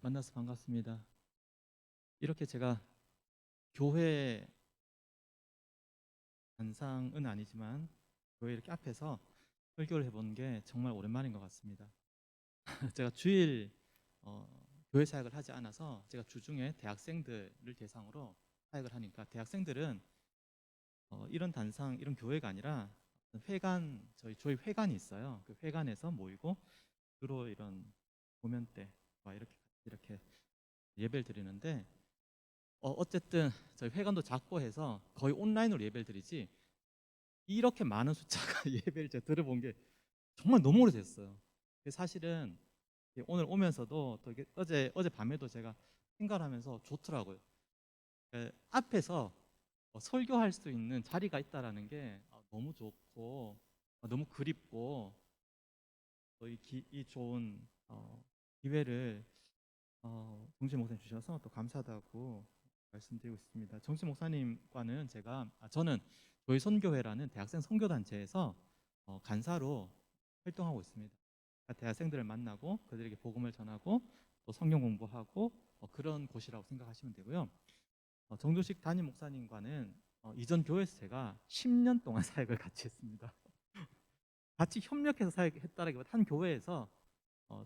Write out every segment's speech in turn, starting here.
만나서 반갑습니다. 이렇게 제가 교회 단상은 아니지만 교회 이렇게 앞에서 설교를 해본 게 정말 오랜만인 것 같습니다. 제가 주일 어, 교회 사역을 하지 않아서 제가 주중에 대학생들을 대상으로 사역을 하니까 대학생들은 이런 단상, 이런 교회가 아니라 회관, 저희 회관이 있어요. 그 회관에서 모이고 주로 이런 공연 때와 이렇게 예배를 드리는데 어쨌든 저희 회관도 작고 해서 거의 온라인으로 예배를 드리지 이렇게 많은 숫자가 예배를 제가 들어본 게 정말 너무 오래됐어요. 사실은 오늘 오면서도 또 이게 어제 밤에도 제가 생각을 하면서 좋더라고요. 앞에서 설교할 수 있는 자리가 있다라는 게 너무 좋고 너무 그립고 이 좋은 기회를 정신 목사님 주셔서 또 감사하다고 말씀드리고 있습니다. 정신 목사님과는 저는 교회 선교회라는 대학생 선교단체에서 간사로 활동하고 있습니다. 그러니까 대학생들을 만나고 그들에게 복음을 전하고 또 성경 공부하고 그런 곳이라고 생각하시면 되고요. 정조식 담임 목사님과는 이전 교회에서 제가 10년 동안 사역을 같이 했습니다. 같이 협력해서 사역했다라기보다 한 교회에서 어,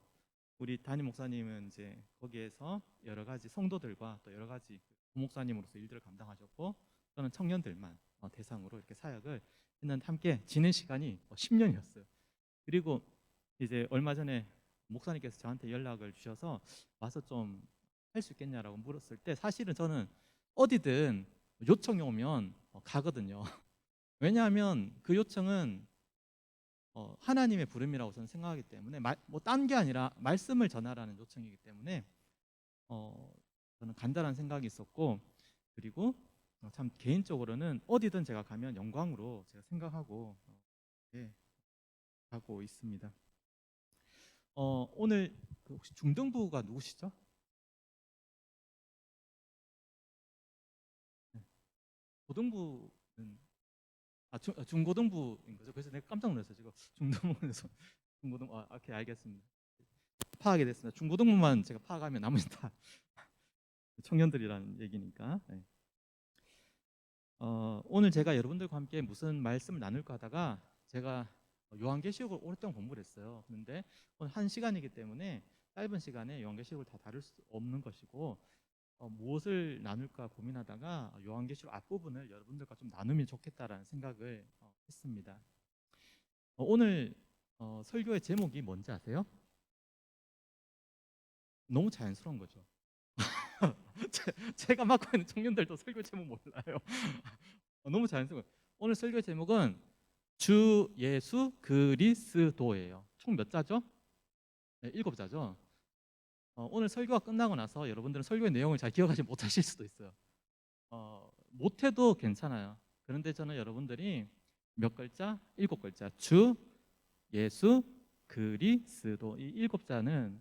우리 담임 목사님은 이제 거기에서 여러 가지 성도들과 또 여러 가지 부목사님으로서 일들을 감당하셨고 저는 청년들만 대상으로 이렇게 사역을 했는데 함께 지낸 시간이 10년이었어요. 그리고 이제 얼마 전에 목사님께서 저한테 연락을 주셔서 와서 좀 할 수 있겠냐라고 물었을 때 사실은 저는 어디든 요청이 오면 가거든요. 왜냐하면 그 요청은 하나님의 부름이라고 저는 생각하기 때문에 뭐딴 게 아니라 말씀을 전하라는 요청이기 때문에 어, 저는 간단한 생각이 있었고 그리고 참 개인적으로는 어디든 제가 가면 영광으로 제가 생각하고 예, 하고 있습니다. 오늘 혹시 중등부가 누구시죠? 네. 고등부는 중고등부인 거죠. 그래서 내가 깜짝 놀랐어요. 지금 중등부에서 중고등 오케이 알겠습니다. 파악이 됐습니다. 중고등부만 제가 파악하면 나머지 다 청년들이라는 얘기니까. 네. 오늘 제가 여러분들과 함께 무슨 말씀을 나눌까 하다가 제가 요한계시록을 오랫동안 공부를 했어요. 그런데 오늘 한 시간이기 때문에 짧은 시간에 요한계시록을 다 다룰 수 없는 것이고 무엇을 나눌까 고민하다가 요한계시록 앞부분을 여러분들과 좀 나누면 좋겠다라는 생각을 했습니다. 오늘 설교의 제목이 뭔지 아세요? 너무 자연스러운 거죠. 제가 맡고 있는 청년들도 설교 제목 몰라요. 너무 자연스러워요. 오늘 설교 제목은 주 예수 그리스도예요. 총 몇 자죠? 네, 7자죠. 오늘 설교가 끝나고 나서 여러분들은 설교의 내용을 잘 기억하지 못하실 수도 있어요. 못해도 괜찮아요. 그런데 저는 여러분들이 몇 글자? 7글자. 주 예수 그리스도. 이 7자는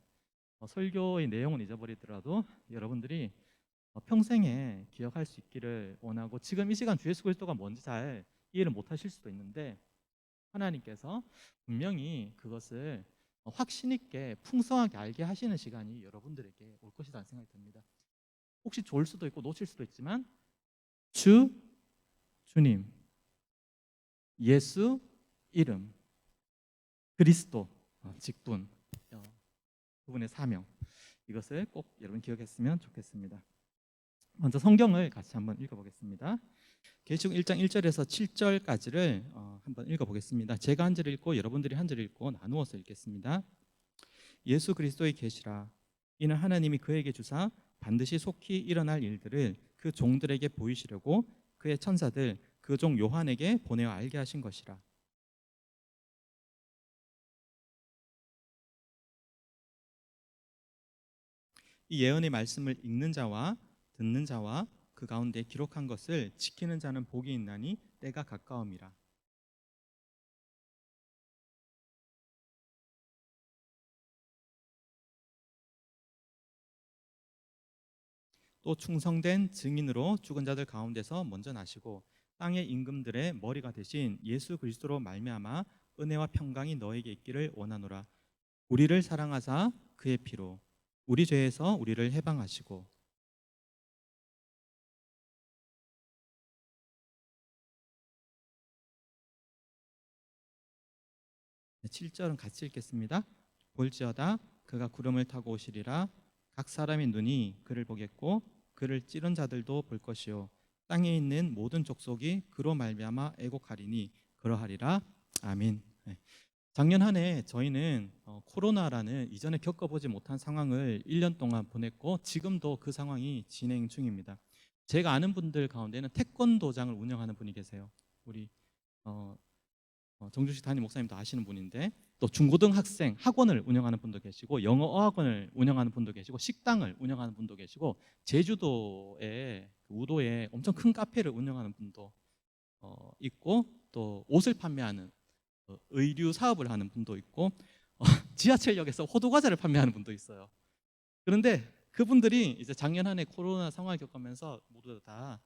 설교의 내용은 잊어버리더라도 여러분들이 평생에 기억할 수 있기를 원하고 지금 이 시간 주 예수 그리스도가 뭔지 잘 이해를 못하실 수도 있는데 하나님께서 분명히 그것을 확신 있게 풍성하게 알게 하시는 시간이 여러분들에게 올 것이라는 생각이 듭니다. 혹시 좋을 수도 있고 놓칠 수도 있지만 주님, 예수 이름, 그리스도 직분, 그분의 사명 이것을 꼭 여러분 기억했으면 좋겠습니다. 먼저 성경을 같이 한번 읽어보겠습니다. 계시록 1장 1절에서 7절까지를 한번 읽어보겠습니다. 제가 한 절 읽고 여러분들이 한 절 읽고 나누어서 읽겠습니다. 예수 그리스도의 계시라. 이는 하나님이 그에게 주사 반드시 속히 일어날 일들을 그 종들에게 보이시려고 그의 천사들 그 종 요한에게 보내어 알게 하신 것이라. 이 예언의 말씀을 읽는 자와 듣는 자와 그 가운데 기록한 것을 지키는 자는 복이 있나니 때가 가까움이라. 또 충성된 증인으로 죽은 자들 가운데서 먼저 나시고 땅의 임금들의 머리가 되신 예수 그리스도로 말미암아 은혜와 평강이 너에게 있기를 원하노라. 우리를 사랑하사 그의 피로 우리 죄에서 우리를 해방하시고. 7절은 같이 읽겠습니다. 볼지어다 그가 구름을 타고 오시리라. 각 사람의 눈이 그를 보겠고 그를 찌른 자들도 볼 것이요 땅에 있는 모든 족속이 그로 말미암아 애곡하리니 그러하리라. 아멘. 네. 작년 한 해 저희는 코로나라는 이전에 겪어보지 못한 상황을 1년 동안 보냈고 지금도 그 상황이 진행 중입니다. 제가 아는 분들 가운데는 태권도장을 운영하는 분이 계세요. 우리 정주식 담임 목사님도 아시는 분인데, 또 중고등학생 학원을 운영하는 분도 계시고 영어 어학원을 운영하는 분도 계시고 식당을 운영하는 분도 계시고 제주도에 우도에 엄청 큰 카페를 운영하는 분도 있고, 또 옷을 판매하는 의류 사업을 하는 분도 있고 지하철역에서 호두과자를 판매하는 분도 있어요. 그런데 그분들이 이제 작년 한 해 코로나 상황을 겪으면서 모두 다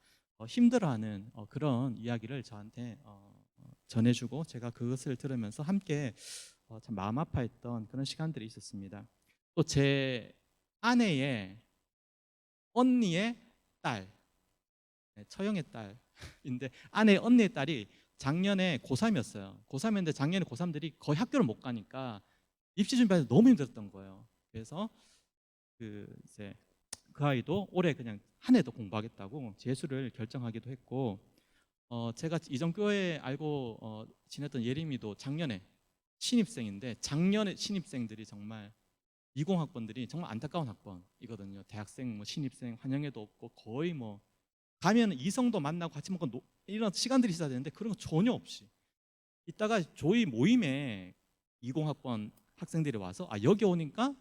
힘들어하는 그런 이야기를 저한테 전해주고, 제가 그것을 들으면서 함께 참 마음 아파했던 그런 시간들이 있었습니다. 또 제 아내의 언니의 딸, 처형의 딸인데 아내의 언니의 딸이 작년에 고3이었어요. 고3이었는데 작년에 고3들이 거의 학교를 못 가니까 입시 준비하면서 너무 힘들었던 거예요. 그래서 이제 그 아이도 올해 그냥 한 해 더 공부하겠다고 재수를 결정하기도 했고, 제가 이전 교회 알고 지냈던 예림이도 작년에 신입생인데, 작년에 신입생들이 정말 20학번들이 정말 안타까운 학번이거든요. 대학생 뭐 신입생 환영회도 없고 거의 뭐 가면 이성도 만나고 같이 먹고 이런 시간들이 있어야 되는데 그런 거 전혀 없이 이따가 조이 모임에 20학번 학생들이 와서 여기 오니까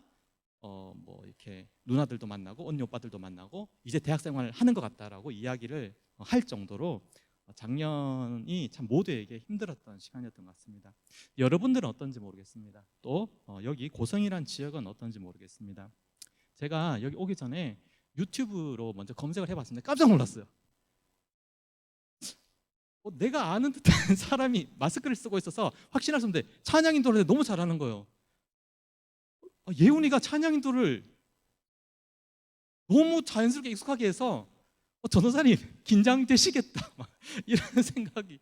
뭐 이렇게 누나들도 만나고 언니 오빠들도 만나고 이제 대학 생활을 하는 것 같다라고 이야기를 할 정도로 작년이 참 모두에게 힘들었던 시간이었던 것 같습니다. 여러분들은 어떤지 모르겠습니다. 또 여기 고성이란 지역은 어떤지 모르겠습니다. 제가 여기 오기 전에 유튜브로 먼저 검색을 해봤습니다. 깜짝 놀랐어요. 내가 아는 듯한 사람이 마스크를 쓰고 있어서 확신할 수 없는데 찬양 인도를 너무 잘하는 거예요. 예훈이가 찬양 인도를 너무 자연스럽게 익숙하게 해서 전도사님 긴장되시겠다 이런 생각이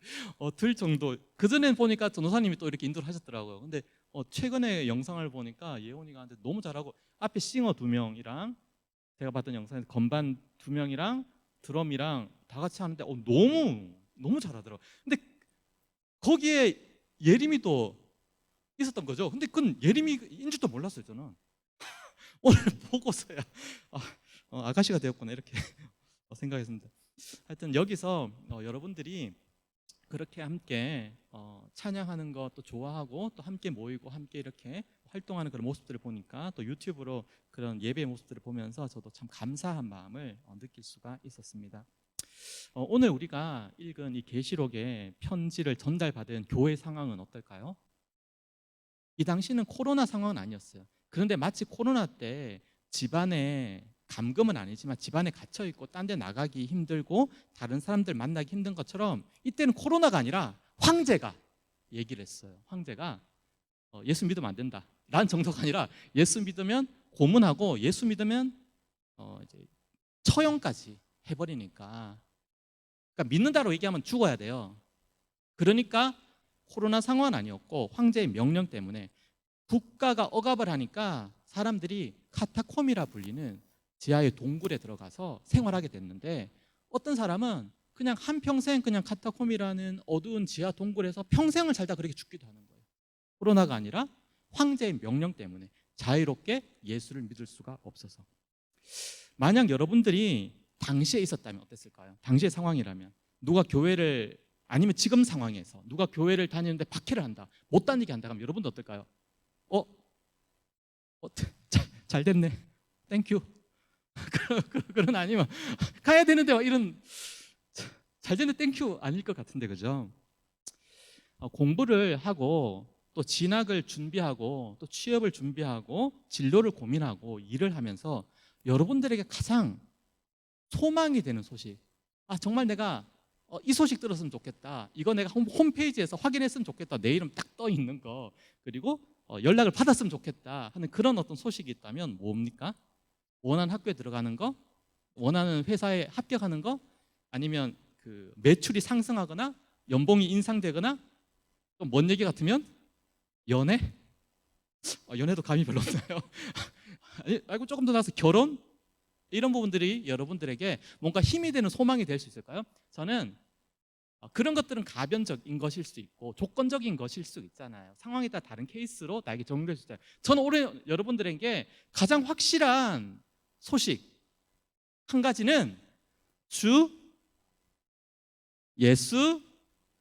들 정도. 그전엔 보니까 전도사님이 또 이렇게 인도를 하셨더라고요. 근데 최근에 영상을 보니까 예훈이가 너무 잘하고, 앞에 싱어 2명이랑 제가 봤던 영상에서 건반 2명이랑 드럼이랑 다 같이 하는데 너무 잘하더라고요. 근데 거기에 예림이도 있었던 거죠. 근데 그건 예림이인 줄도 몰랐어요. 저는 오늘 보고서야 아가씨가 되었구나 이렇게 생각했습니다. 하여튼 여기서 여러분들이 그렇게 함께 찬양하는 것도 좋아하고 또 함께 모이고 함께 이렇게 활동하는 그런 모습들을 보니까, 또 유튜브로 그런 예배의 모습들을 보면서 저도 참 감사한 마음을 느낄 수가 있었습니다. 오늘 우리가 읽은 이 계시록의 편지를 전달받은 교회 상황은 어떨까요? 이 당시는 코로나 상황은 아니었어요. 그런데 마치 코로나 때 집안에, 감금은 아니지만 집안에 갇혀 있고 딴 데 나가기 힘들고 다른 사람들 만나기 힘든 것처럼 이때는 코로나가 아니라 황제가 얘기를 했어요. 황제가 예수 믿으면 안 된다 라는 정도가 아니라 예수 믿으면 고문하고 예수 믿으면 이제 처형까지 해버리니까, 그러니까 믿는다로 얘기하면 죽어야 돼요. 그러니까 코로나 상황은 아니었고 황제의 명령 때문에 국가가 억압을 하니까 사람들이 카타콤이라 불리는 지하의 동굴에 들어가서 생활하게 됐는데, 어떤 사람은 그냥 한평생 그냥 카타콤이라는 어두운 지하 동굴에서 평생을 살다 그렇게 죽기도 하는 거예요. 코로나가 아니라 황제의 명령 때문에 자유롭게 예수를 믿을 수가 없어서. 만약 여러분들이 당시에 있었다면 어땠을까요? 당시의 상황이라면 누가 교회를, 아니면 지금 상황에서 누가 교회를 다니는데 박해를 한다, 못 다니게 한다 하면 여러분도 어떨까요? 잘 됐네, 땡큐. 그런, 아니면 가야 되는데 이런 잘 됐네 땡큐 아닐 것 같은데, 그죠? 공부를 하고 또 진학을 준비하고 또 취업을 준비하고 진로를 고민하고 일을 하면서 여러분들에게 가장 소망이 되는 소식, 정말 내가 이 소식 들었으면 좋겠다, 이거 내가 홈페이지에서 확인했으면 좋겠다, 내 이름 딱 떠 있는 거, 그리고 연락을 받았으면 좋겠다 하는 그런 어떤 소식이 있다면 뭡니까? 원하는 학교에 들어가는 거, 원하는 회사에 합격하는 거, 아니면 그 매출이 상승하거나 연봉이 인상되거나, 또 뭔 얘기 같으면 연애? 연애도 감이 별로 없나요? 알고 조금 더 나서 결혼? 이런 부분들이 여러분들에게 뭔가 힘이 되는 소망이 될 수 있을까요? 저는 그런 것들은 가변적인 것일 수 있고 조건적인 것일 수 있잖아요. 상황에 따라 다른 케이스로 나에게 적용될 수 있잖아요. 저는 올해 여러분들에게 가장 확실한 소식 한 가지는 주 예수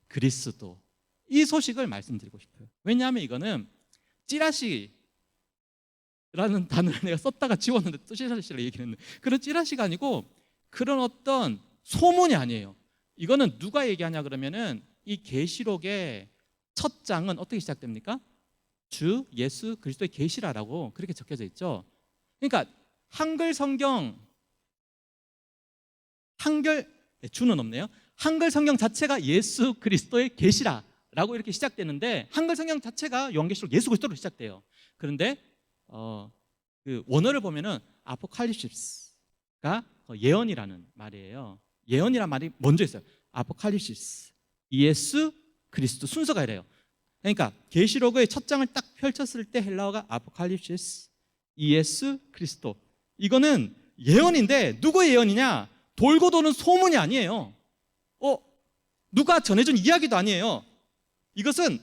그리스도, 이 소식을 말씀드리고 싶어요. 왜냐하면 이거는 찌라시라는 단어를 내가 썼다가 지웠는데 또 찌라시를 얘기했는데, 그런 찌라시가 아니고 그런 어떤 소문이 아니에요. 이거는 누가 얘기하냐 그러면은 이 계시록의 첫 장은 어떻게 시작됩니까? 주 예수 그리스도의 계시라라고 그렇게 적혀져 있죠. 그러니까 한글 성경, 주는 없네요. 한글 성경 자체가 예수 그리스도의 계시라라고 이렇게 시작되는데, 한글 성경 자체가 요한계시록 예수 그리스도로 시작돼요. 그런데 그 원어를 보면은 아포칼립시스가 예언이라는 말이에요. 예언이란 말이 먼저 있어요. 아포칼립시스, 예수 그리스도 순서가 이래요. 그러니까 계시록의 첫 장을 딱 펼쳤을 때 헬라어가 아포칼립시스, 예수 그리스도. 이거는 예언인데 누구의 예언이냐? 돌고 도는 소문이 아니에요. 누가 전해준 이야기도 아니에요. 이것은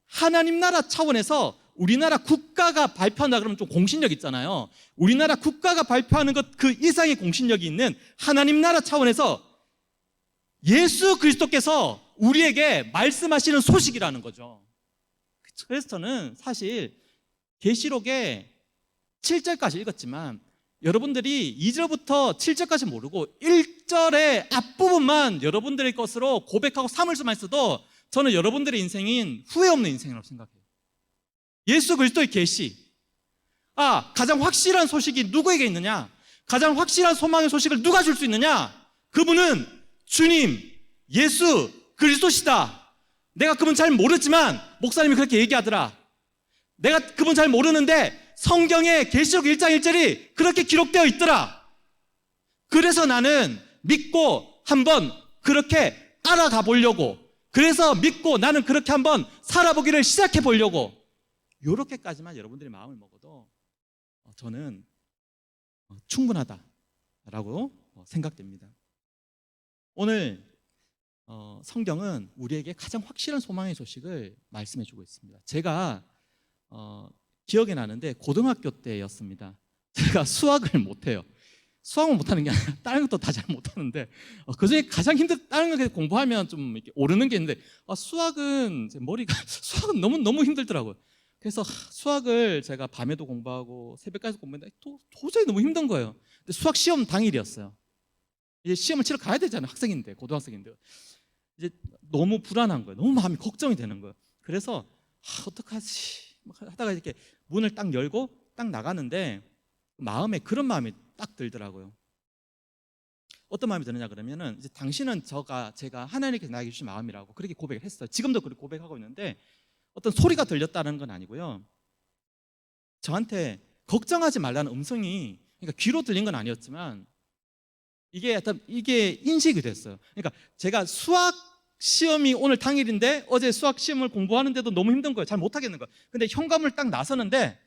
하나님 나라 차원에서 우리나라 국가가 발표한다 그러면 좀 공신력 있잖아요. 우리나라 국가가 발표하는 것 그 이상의 공신력이 있는 하나님 나라 차원에서 예수 그리스도께서 우리에게 말씀하시는 소식이라는 거죠. 그래서 저는 사실 계시록의 7절까지 읽었지만 여러분들이 2절부터 7절까지 모르고 1절의 앞부분만 여러분들의 것으로 고백하고 삼을 수만 있어도 저는 여러분들의 인생인 후회 없는 인생이라고 생각해요. 예수 그리스도의 계시, 가장 확실한 소식이 누구에게 있느냐? 가장 확실한 소망의 소식을 누가 줄 수 있느냐? 그분은 주님 예수 그리스도시다. 내가 그분 잘 모르지만 목사님이 그렇게 얘기하더라. 내가 그분 잘 모르는데 성경에 계시록 1장 1절이 그렇게 기록되어 있더라. 그래서 나는 믿고 한번 그렇게 알아가 보려고, 그래서 믿고 나는 그렇게 한번 살아보기를 시작해 보려고, 이렇게까지만 여러분들이 마음을 먹어도 저는 충분하다라고 생각됩니다. 오늘 성경은 우리에게 가장 확실한 소망의 소식을 말씀해 주고 있습니다. 제가 기억이 나는데 고등학교 때였습니다. 제가 수학을 못해요. 수학은 못하는 게 아니라 다른 것도 다 잘 못하는데 그중에 가장 다른 거 공부하면 좀 이렇게 오르는 게 있는데 수학은 제 머리가 수학은 너무 힘들더라고요. 그래서 수학을 제가 밤에도 공부하고 새벽까지 공부했는데 도저히 너무 힘든 거예요. 근데 수학 시험 당일이었어요. 이제 시험을 치러 가야 되잖아요. 학생인데, 고등학생인데. 이제 너무 불안한 거예요. 너무 마음이 걱정이 되는 거예요. 그래서 어떡하지 하다가 이렇게 문을 딱 열고 딱 나가는데 마음에 그런 마음이 딱 들더라고요. 어떤 마음이 드느냐 그러면은 이제 당신은 제가 하나님께서 나에게 주신 마음이라고 그렇게 고백을 했어요. 지금도 그렇게 고백하고 있는데 어떤 소리가 들렸다는 건 아니고요. 저한테 걱정하지 말라는 음성이, 그러니까 귀로 들린 건 아니었지만 이게 인식이 됐어요. 그러니까 제가 수학 시험이 오늘 당일인데 어제 수학 시험을 공부하는데도 너무 힘든 거예요. 잘 못하겠는 거예요. 근데 현관문을 딱 나서는데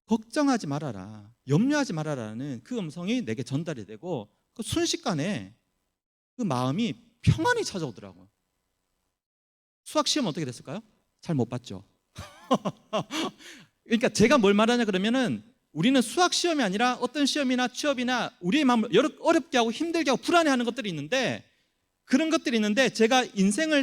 걱정하지 말아라, 염려하지 말아라는 그 음성이 내게 전달이 되고 그 순식간에 그 마음이 평안이 찾아오더라고요. 수학 시험 어떻게 됐을까요? 잘 못 봤죠. 그러니까 제가 뭘 말하냐 그러면은 우리는 수학 시험이 아니라 어떤 시험이나 취업이나 우리의 마음을 어렵게 하고 힘들게 하고 불안해하는 것들이 있는데, 그런 것들이 있는데 제가 인생을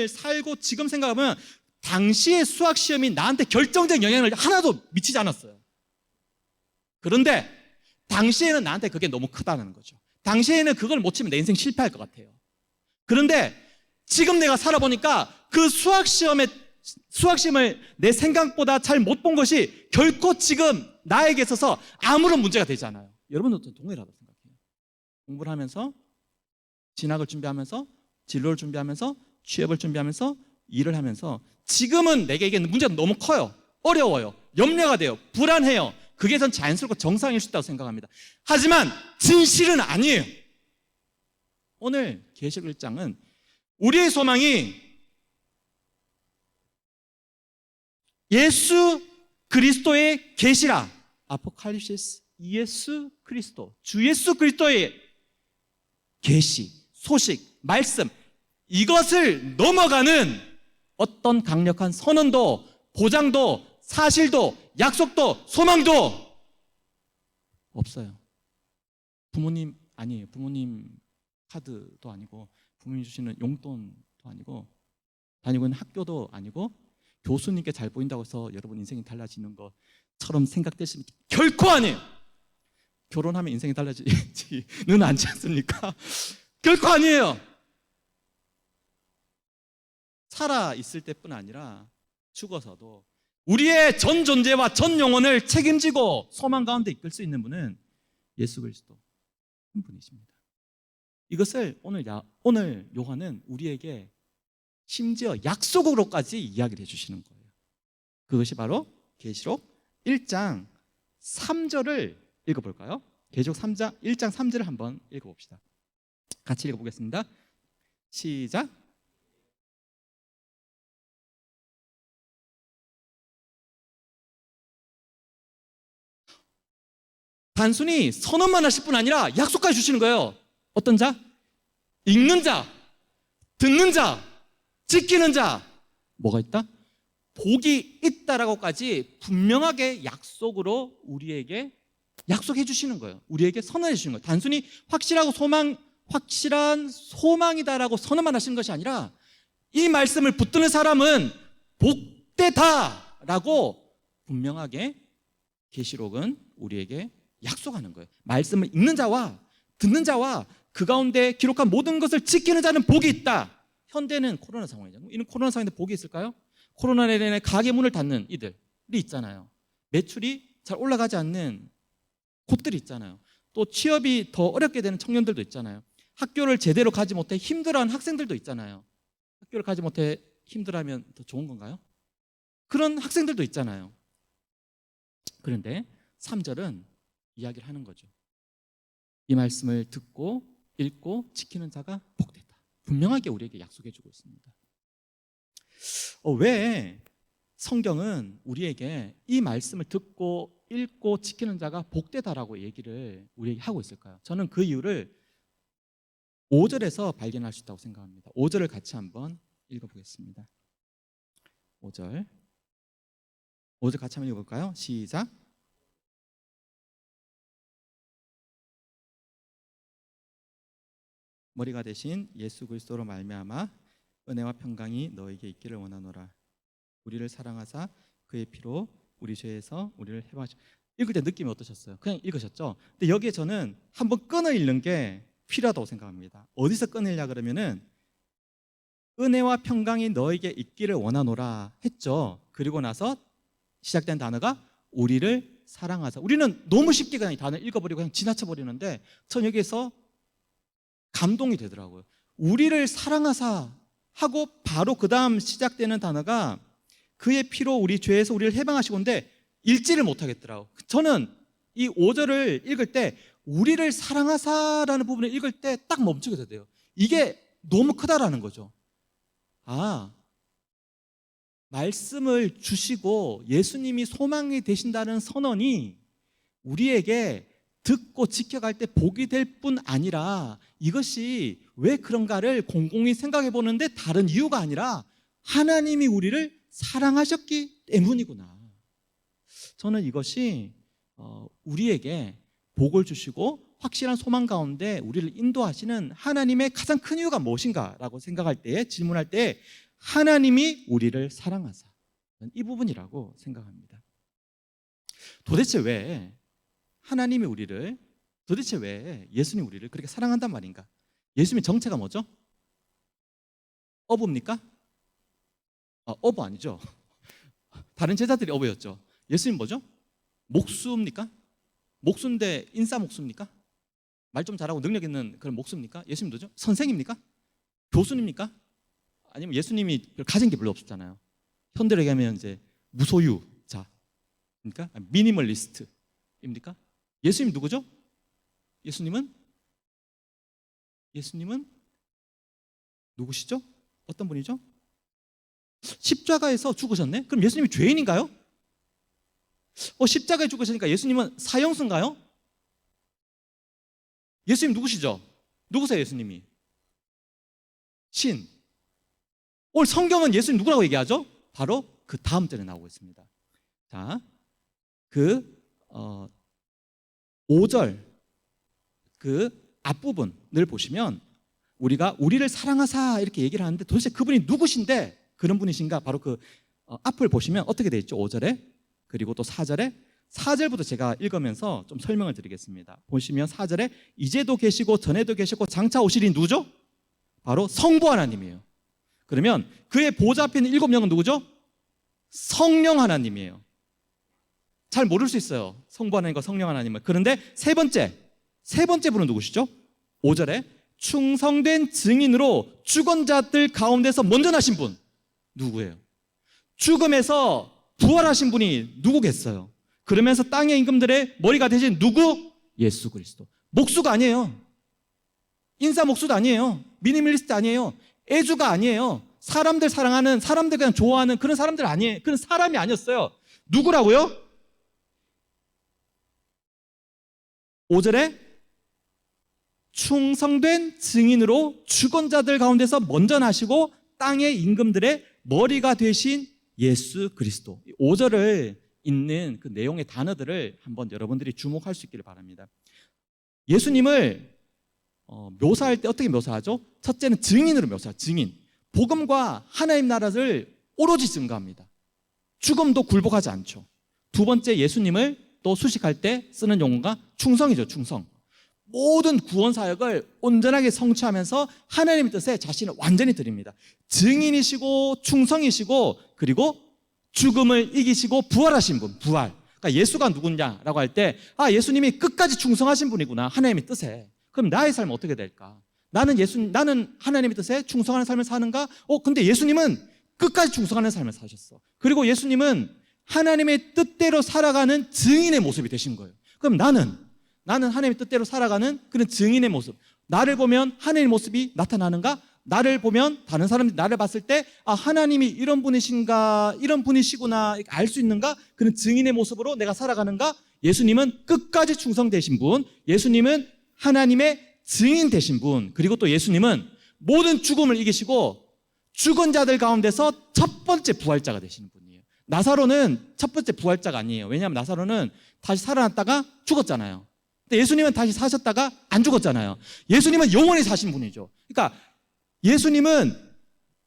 살고 지금 생각하면 당시의 수학 시험이 나한테 결정적 영향을 하나도 미치지 않았어요. 그런데 당시에는 나한테 그게 너무 크다는 거죠. 당시에는 그걸 못 치면 내 인생 실패할 것 같아요. 그런데 지금 내가 살아보니까 그 수학 시험을 내 생각보다 잘 못 본 것이 결코 지금 나에게 있어서 아무런 문제가 되지 않아요. 여러분들도 동일하다고 생각해요. 공부를 하면서, 진학을 준비하면서, 진로를 준비하면서, 취업을 준비하면서, 일을 하면서 지금은 내게 이게 문제가 너무 커요. 어려워요. 염려가 돼요. 불안해요. 그게 전 자연스럽고 정상일 수 있다고 생각합니다. 하지만 진실은 아니에요. 오늘 계시록 1장은 우리의 소망이 예수 그리스도의 계시라, 아포칼립시스, 예수 그리스도, 주 예수 그리스도의 계시, 소식, 말씀, 이것을 넘어가는 어떤 강력한 선언도, 보장도, 사실도, 약속도, 소망도 없어요. 부모님 아니에요. 부모님 카드도 아니고, 부모님 주시는 용돈도 아니고, 다니고 있는 학교도 아니고, 교수님께 잘 보인다고 해서 여러분 인생이 달라지는 것처럼 생각되시면 결코 아니에요. 결혼하면 인생이 달라지지는 않지 않습니까? 결코 아니에요. 살아 있을 때뿐 아니라 죽어서도 우리의 전 존재와 전 영혼을 책임지고 소망 가운데 이끌 수 있는 분은 예수 그리스도 한 분이십니다. 이것을 오늘 요한은 우리에게 심지어 약속으로까지 이야기를 해주시는 거예요. 그것이 바로 계시록 1장 3절을 읽어볼까요? 계시록 1장 3절을 한번 읽어봅시다. 같이 읽어보겠습니다. 시작. 단순히 선언만 하실 뿐 아니라 약속까지 주시는 거예요. 어떤 자? 읽는 자, 듣는 자, 지키는 자. 뭐가 있다? 복이 있다라고까지 분명하게 약속으로 우리에게 약속해 주시는 거예요. 우리에게 선언해 주시는 거예요. 단순히 확실한 소망이다라고 선언만 하시는 것이 아니라 이 말씀을 붙드는 사람은 복되다라고 분명하게 계시록은 우리에게 약속하는 거예요. 말씀을 읽는 자와 듣는 자와 그 가운데 기록한 모든 것을 지키는 자는 복이 있다. 현대는 코로나 상황이잖아요. 이런 코로나 상황인데 복이 있을까요? 코로나 내내 가게 문을 닫는 이들이 있잖아요. 매출이 잘 올라가지 않는 곳들이 있잖아요. 또 취업이 더 어렵게 되는 청년들도 있잖아요. 학교를 제대로 가지 못해 힘들어하는 학생들도 있잖아요. 학교를 가지 못해 힘들어하면 더 좋은 건가요? 그런 학생들도 있잖아요. 그런데 3절은 이야기를 하는 거죠. 이 말씀을 듣고 읽고 지키는 자가 복되다. 분명하게 우리에게 약속해 주고 있습니다. 왜 성경은 우리에게 이 말씀을 듣고 읽고 지키는 자가 복되다라고 얘기를 우리에게 하고 있을까요? 저는 그 이유를 5절에서 발견할 수 있다고 생각합니다. 5절을 같이 한번 읽어보겠습니다. 5절 같이 한번 읽어볼까요? 시작. 머리가 되신 예수 그리스도로 말미암아 은혜와 평강이 너에게 있기를 원하노라. 우리를 사랑하사 그의 피로 우리 죄에서 우리를 해방하시. 읽을 때 느낌이 어떠셨어요? 그냥 읽으셨죠? 근데 여기에 저는 한번 끈을 읽는 게 필요하다고 생각합니다. 어디서 끊으려 그러면은 은혜와 평강이 너에게 있기를 원하노라 했죠. 그리고 나서 시작된 단어가 우리를 사랑하사. 우리는 너무 쉽게 그냥 이 단어를 읽어버리고 그냥 지나쳐 버리는데 전 여기에서 감동이 되더라고요. 우리를 사랑하사 하고 바로 그 다음 시작되는 단어가 그의 피로 우리 죄에서 우리를 해방하시고인데 읽지를 못하겠더라고요. 저는 이 5절을 읽을 때 우리를 사랑하사라는 부분을 읽을 때 딱 멈추게 되대요. 이게 너무 크다라는 거죠. 말씀을 주시고 예수님이 소망이 되신다는 선언이 우리에게 듣고 지켜갈 때 복이 될 뿐 아니라 이것이 왜 그런가를 곰곰이 생각해 보는데 다른 이유가 아니라 하나님이 우리를 사랑하셨기 때문이구나. 저는 이것이 우리에게 복을 주시고 확실한 소망 가운데 우리를 인도하시는 하나님의 가장 큰 이유가 무엇인가라고 생각할 때, 질문할 때 하나님이 우리를 사랑하사, 이 부분이라고 생각합니다. 도대체 왜 예수님 우리를 그렇게 사랑한단 말인가? 예수님의 정체가 뭐죠? 어부입니까? 어부 아니죠. 다른 제자들이 어부였죠. 예수님 뭐죠? 목수입니까? 목수인데 인싸 목수입니까? 말 좀 잘하고 능력 있는 그런 목수입니까? 예수님 뭐죠? 선생입니까? 교수님입니까? 아니면 예수님이 가진 게 별로 없었잖아요. 현대로 얘기하면 이제 무소유자, 그러니까 미니멀리스트. 예수님입니까? 예수님 누구죠? 예수님은 누구시죠? 어떤 분이죠? 십자가에서 죽으셨네? 그럼 예수님이 죄인인가요? 십자가에 죽으시니까 예수님은 사형수인가요? 예수님 누구시죠? 누구세요, 예수님이? 신. 오늘 성경은 예수님 누구라고 얘기하죠? 바로 그 다음 절에 나오고 있습니다. 자, 5절 그 앞부분을 보시면 우리가 우리를 사랑하사 이렇게 얘기를 하는데 도대체 그분이 누구신데 그런 분이신가? 바로 그 앞을 보시면 어떻게 되어 있죠? 5절에 그리고 또 4절부터 제가 읽으면서 좀 설명을 드리겠습니다. 보시면 4절에 이제도 계시고 전에도 계시고 장차 오시린 누구죠? 바로 성부 하나님이에요. 그러면 그의 보좌 앞에 있는 7명은 누구죠? 성령 하나님이에요. 잘 모를 수 있어요. 성부 하나님과 성령 하나님은. 그런데 세 번째 분은 누구시죠? 5절에 충성된 증인으로 죽은 자들 가운데서 먼저 나신 분 누구예요? 죽음에서 부활하신 분이 누구겠어요? 그러면서 땅의 임금들의 머리가 되신 누구? 예수 그리스도. 목수가 아니에요. 인사 목수도 아니에요. 미니멀리스트 아니에요. 애주가 아니에요. 사람들 사랑하는, 사람들 그냥 좋아하는 그런 사람들 아니에요. 그런 사람이 아니었어요. 누구라고요? 5절에 충성된 증인으로 죽은 자들 가운데서 먼저 나시고 땅의 임금들의 머리가 되신 예수 그리스도. 5절을 있는 그 내용의 단어들을 한번 여러분들이 주목할 수 있기를 바랍니다. 예수님을 묘사할 때 어떻게 묘사하죠? 첫째는 증인으로 묘사해요. 증인. 복음과 하나님 나라를 오로지 증거합니다. 죽음도 굴복하지 않죠. 두 번째, 예수님을 또 수식할 때 쓰는 용어가 충성이죠. 충성. 모든 구원 사역을 온전하게 성취하면서 하나님의 뜻에 자신을 완전히 드립니다. 증인이시고 충성이시고 그리고 죽음을 이기시고 부활하신 분, 부활. 그러니까 예수가 누구냐라고 할 때 예수님이 끝까지 충성하신 분이구나, 하나님의 뜻에. 그럼 나의 삶은 어떻게 될까? 나는 하나님의 뜻에 충성하는 삶을 사는가? 근데 예수님은 끝까지 충성하는 삶을 사셨어. 그리고 예수님은 하나님의 뜻대로 살아가는 증인의 모습이 되신 거예요. 그럼 나는 하나님의 뜻대로 살아가는 그런 증인의 모습. 나를 보면 하나님의 모습이 나타나는가? 나를 보면 다른 사람들이 나를 봤을 때 하나님이 이런 분이신가, 이런 분이시구나 알 수 있는가? 그런 증인의 모습으로 내가 살아가는가? 예수님은 끝까지 충성되신 분, 예수님은 하나님의 증인 되신 분, 그리고 또 예수님은 모든 죽음을 이기시고 죽은 자들 가운데서 첫 번째 부활자가 되시는 분이에요. 나사로는 첫 번째 부활자가 아니에요. 왜냐하면 나사로는 다시 살아났다가 죽었잖아요. 근데 예수님은 다시 사셨다가 안 죽었잖아요. 예수님은 영원히 사신 분이죠. 그러니까 예수님은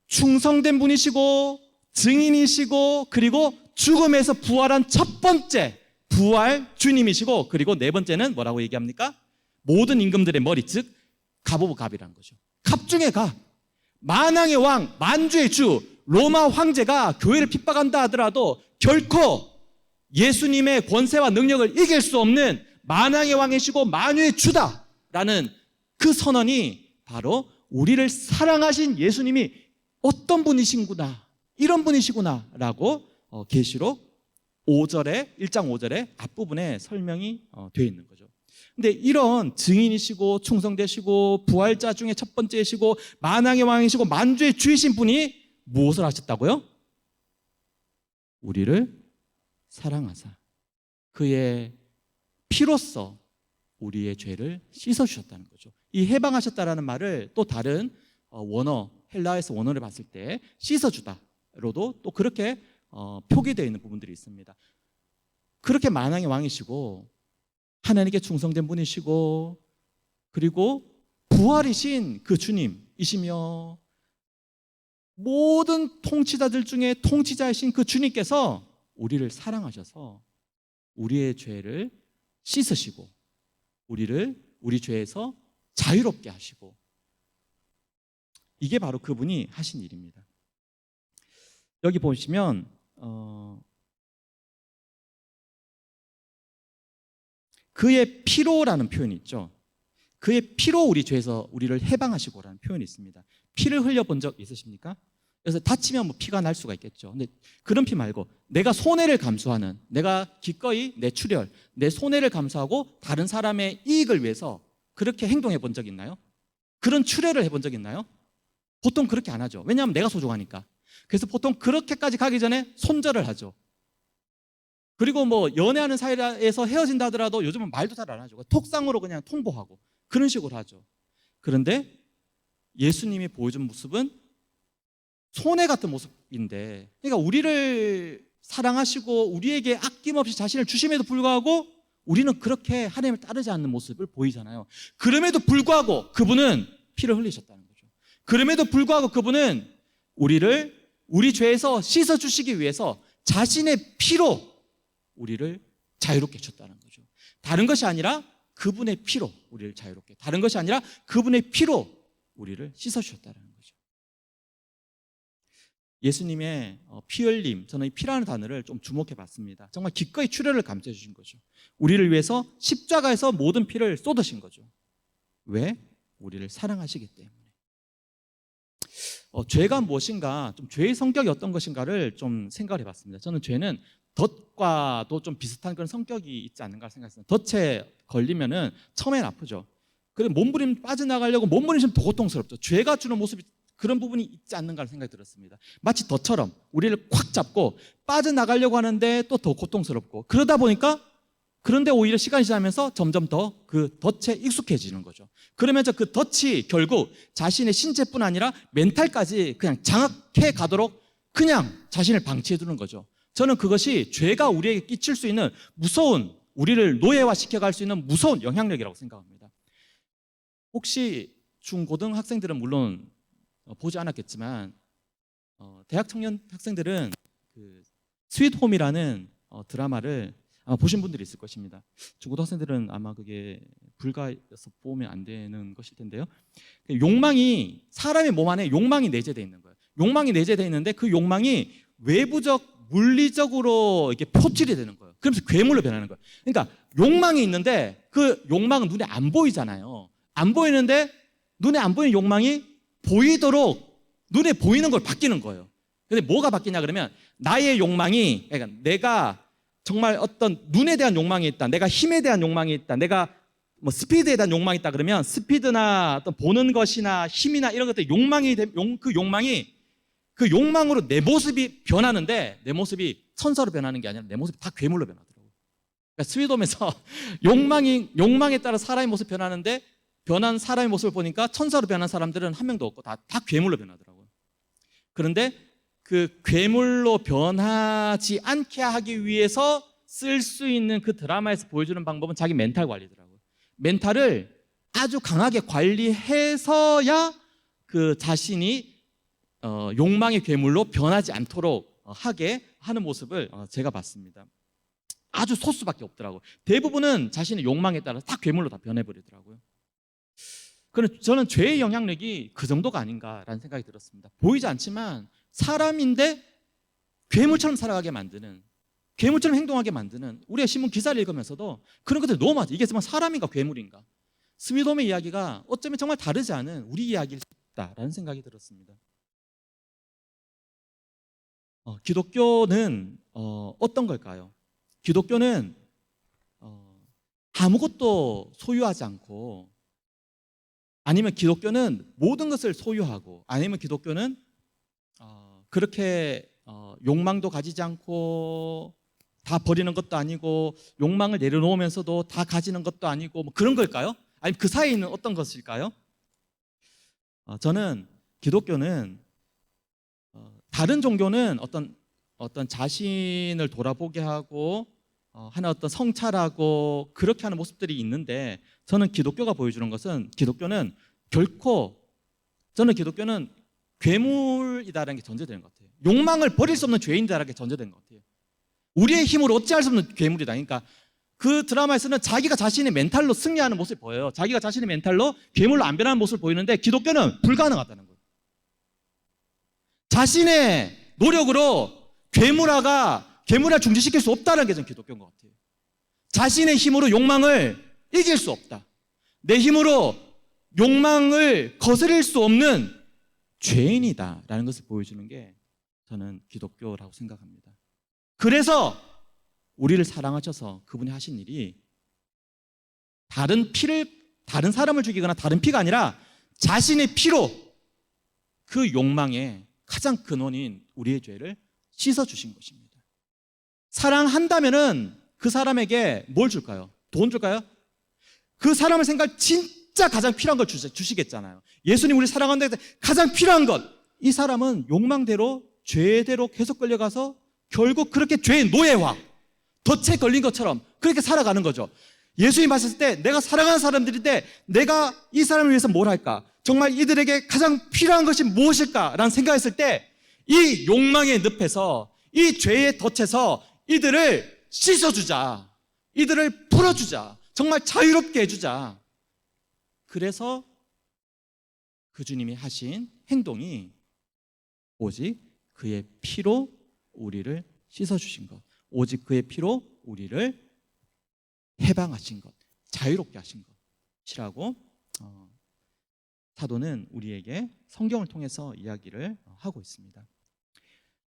충성된 분이시고 증인이시고 그리고 죽음에서 부활한 첫 번째 부활 주님이시고, 그리고 네 번째는 뭐라고 얘기합니까? 모든 임금들의 머리, 즉 갑 오브 갑이라는 거죠. 갑 중에 갑. 만왕의 왕, 만주의 주, 로마 황제가 교회를 핍박한다 하더라도 결코 예수님의 권세와 능력을 이길 수 없는 만왕의 왕이시고 만유의 주다라는 그 선언이 바로 우리를 사랑하신 예수님이 어떤 분이신구나, 이런 분이시구나라고 계시록 1장 5절의 앞부분에 설명이 되어 있는 거죠. 근데 이런 증인이시고 충성되시고 부활자 중에 첫 번째이시고 만왕의 왕이시고 만주의 주이신 분이 무엇을 하셨다고요? 우리를 사랑하사 그의 피로써 우리의 죄를 씻어주셨다는 거죠. 이 해방하셨다라는 말을 또 다른 원어, 헬라에서 원어를 봤을 때 씻어주다로도 또 그렇게 표기되어 있는 부분들이 있습니다. 그렇게 만왕의 왕이시고 하나님께 충성된 분이시고 그리고 부활이신 그 주님이시며 모든 통치자들 중에 통치자이신 그 주님께서 우리를 사랑하셔서 우리의 죄를 씻으시고 우리 죄에서 자유롭게 하시고, 이게 바로 그분이 하신 일입니다. 여기 보시면 그의 피로라는 표현이 있죠. 그의 피로 우리 죄에서 우리를 해방하시고라는 표현이 있습니다. 피를 흘려본 적 있으십니까? 그래서 다치면 뭐 피가 날 수가 있겠죠. 근데 그런 피 말고 내가 손해를 감수하는, 내가 기꺼이 내 출혈, 내 손해를 감수하고 다른 사람의 이익을 위해서 그렇게 행동해 본 적 있나요? 그런 출혈을 해본 적 있나요? 보통 그렇게 안 하죠. 왜냐하면 내가 소중하니까. 그래서 보통 그렇게까지 가기 전에 손절을 하죠. 그리고 뭐 연애하는 사이에서 헤어진다 하더라도 요즘은 말도 잘 안 하죠. 톡상으로 그냥 통보하고 그런 식으로 하죠. 그런데 예수님이 보여준 모습은 손해 같은 모습인데, 그러니까 우리를 사랑하시고 우리에게 아낌없이 자신을 주심에도 불구하고 우리는 그렇게 하나님을 따르지 않는 모습을 보이잖아요. 그럼에도 불구하고 그분은 피를 흘리셨다는 거죠. 그럼에도 불구하고 그분은 우리 죄에서 씻어주시기 위해서 자신의 피로 우리를 자유롭게 해줬다는 거죠. 다른 것이 아니라 그분의 피로 우리를 자유롭게, 다른 것이 아니라 그분의 피로 우리를 씻어주셨다는 거죠. 예수님의 피 흘림, 저는 이 피라는 단어를 좀 주목해 봤습니다. 정말 기꺼이 출혈을 감수해 주신 거죠. 우리를 위해서 십자가에서 모든 피를 쏟으신 거죠. 왜? 우리를 사랑하시기 때문에. 죄가 무엇인가, 좀 죄의 성격이 어떤 것인가를 좀 생각을 해봤습니다. 저는 죄는 덫과도 좀 비슷한 그런 성격이 있지 않는가 생각했어요. 덫에 걸리면은 처음엔 아프죠. 그리고 몸부림 빠져나가려고 몸부림치면 더 고통스럽죠. 죄가 주는 모습이 그런 부분이 있지 않는가 생각이 들었습니다. 마치 덫처럼 우리를 콱 잡고 빠져나가려고 하는데 또 더 고통스럽고, 그러다 보니까 그런데 오히려 시간이 지나면서 점점 더 그 덫에 익숙해지는 거죠. 그러면서 그 덫이 결국 자신의 신체뿐 아니라 멘탈까지 그냥 장악해 가도록 그냥 자신을 방치해 두는 거죠. 저는 그것이 죄가 우리에게 끼칠 수 있는 무서운, 우리를 노예화시켜 갈 수 있는 무서운 영향력이라고 생각합니다. 혹시 중고등학생들은 물론 보지 않았겠지만 대학 청년 학생들은 그 스윗홈이라는 드라마를 아마 보신 분들이 있을 것입니다. 중고등학생들은 아마 그게 불가해서 보면 안 되는 것일 텐데요. 욕망이, 사람의 몸 안에 욕망이 내재되어 있는 거예요. 욕망이 내재되어 있는데 그 욕망이 외부적, 물리적으로 이렇게 표출이 되는 거예요. 그러면서 괴물로 변하는 거예요. 그러니까 욕망이 있는데 그 욕망은 눈에 안 보이잖아요. 안 보이는데 눈에 안 보이는 욕망이 보이도록 눈에 보이는 걸 바뀌는 거예요. 근데 뭐가 바뀌냐 그러면 나의 욕망이, 그러니까 내가 정말 어떤 눈에 대한 욕망이 있다, 내가 힘에 대한 욕망이 있다, 내가 뭐 스피드에 대한 욕망이 있다 그러면 스피드나 어떤 보는 것이나 힘이나 이런 것들 그 욕망으로 내 모습이 변하는데, 내 모습이 천사로 변하는 게 아니라 내 모습이 다 괴물로 변하더라고요. 그러니까 스위돔에서 욕망에 따라 사람의 모습 변하는데, 변한 사람의 모습을 보니까 천사로 변한 사람들은 한 명도 없고 다 괴물로 변하더라고요. 그런데 그 괴물로 변하지 않게 하기 위해서 쓸 수 있는 그 드라마에서 보여주는 방법은 자기 멘탈 관리더라고요. 멘탈을 아주 강하게 관리해서야 그 자신이 욕망의 괴물로 변하지 않도록 하게 하는 모습을 제가 봤습니다. 아주 소수밖에 없더라고요. 대부분은 자신의 욕망에 따라 다 괴물로 다 변해버리더라고요. 그런데 저는 죄의 영향력이 그 정도가 아닌가라는 생각이 들었습니다. 보이지 않지만 사람인데 괴물처럼 살아가게 만드는, 괴물처럼 행동하게 만드는, 우리가 신문 기사를 읽으면서도 그런 것들이 너무 많죠. 이게 정말 사람인가 괴물인가. 스위돔의 이야기가 어쩌면 정말 다르지 않은 우리 이야기일 수 있다라는 생각이 들었습니다. 기독교는 어떤 걸까요? 기독교는 아무것도 소유하지 않고, 아니면 기독교는 모든 것을 소유하고, 아니면 기독교는 그렇게 욕망도 가지지 않고 다 버리는 것도 아니고, 욕망을 내려놓으면서도 다 가지는 것도 아니고, 뭐 그런 걸까요? 아니면 그 사이에 있는 어떤 것일까요? 저는 기독교는, 다른 종교는 어떤 자신을 돌아보게 하고 하는 어떤 성찰하고 그렇게 하는 모습들이 있는데, 저는 기독교가 보여주는 것은, 기독교는 괴물이다라는 게 전제되는 것 같아요. 욕망을 버릴 수 없는 죄인이다라는 게 전제되는 것 같아요. 우리의 힘으로 어찌할 수 없는 괴물이다. 그러니까 그 드라마에서는 자기가 자신의 멘탈로 승리하는 모습을 보여요. 자기가 자신의 멘탈로 괴물로 안 변하는 모습을 보이는데, 기독교는 불가능하다는 거예요. 자신의 노력으로 괴물을 중지시킬 수 없다는 게 저는 기독교인 것 같아요. 자신의 힘으로 욕망을 이길 수 없다. 내 힘으로 욕망을 거스릴 수 없는 죄인이다라는 것을 보여주는 게 저는 기독교라고 생각합니다. 그래서 우리를 사랑하셔서 그분이 하신 일이 다른 사람을 죽이거나 다른 피가 아니라 자신의 피로 그 욕망의 가장 근원인 우리의 죄를 씻어주신 것입니다. 사랑한다면은 그 사람에게 뭘 줄까요? 돈 줄까요? 그 사람을 생각할 진짜 가장 필요한 걸 주시겠잖아요. 예수님 우리 사랑한다고 해서 가장 필요한 것, 이 사람은 욕망대로 죄대로 계속 끌려가서 결국 그렇게 죄의 노예화, 덫에 걸린 것처럼 그렇게 살아가는 거죠. 예수님 봤을 때 내가 사랑하는 사람들인데 내가 이 사람을 위해서 뭘 할까? 정말 이들에게 가장 필요한 것이 무엇일까? 라는 생각했을 때 이 욕망의 늪에서, 이 죄의 덫에서 이들을 씻어주자, 이들을 풀어주자, 정말 자유롭게 해주자. 그래서 그 주님이 하신 행동이 오직 그의 피로 우리를 씻어주신 것, 오직 그의 피로 우리를 해방하신 것, 자유롭게 하신 것이라고 사도는 우리에게 성경을 통해서 이야기를 하고 있습니다.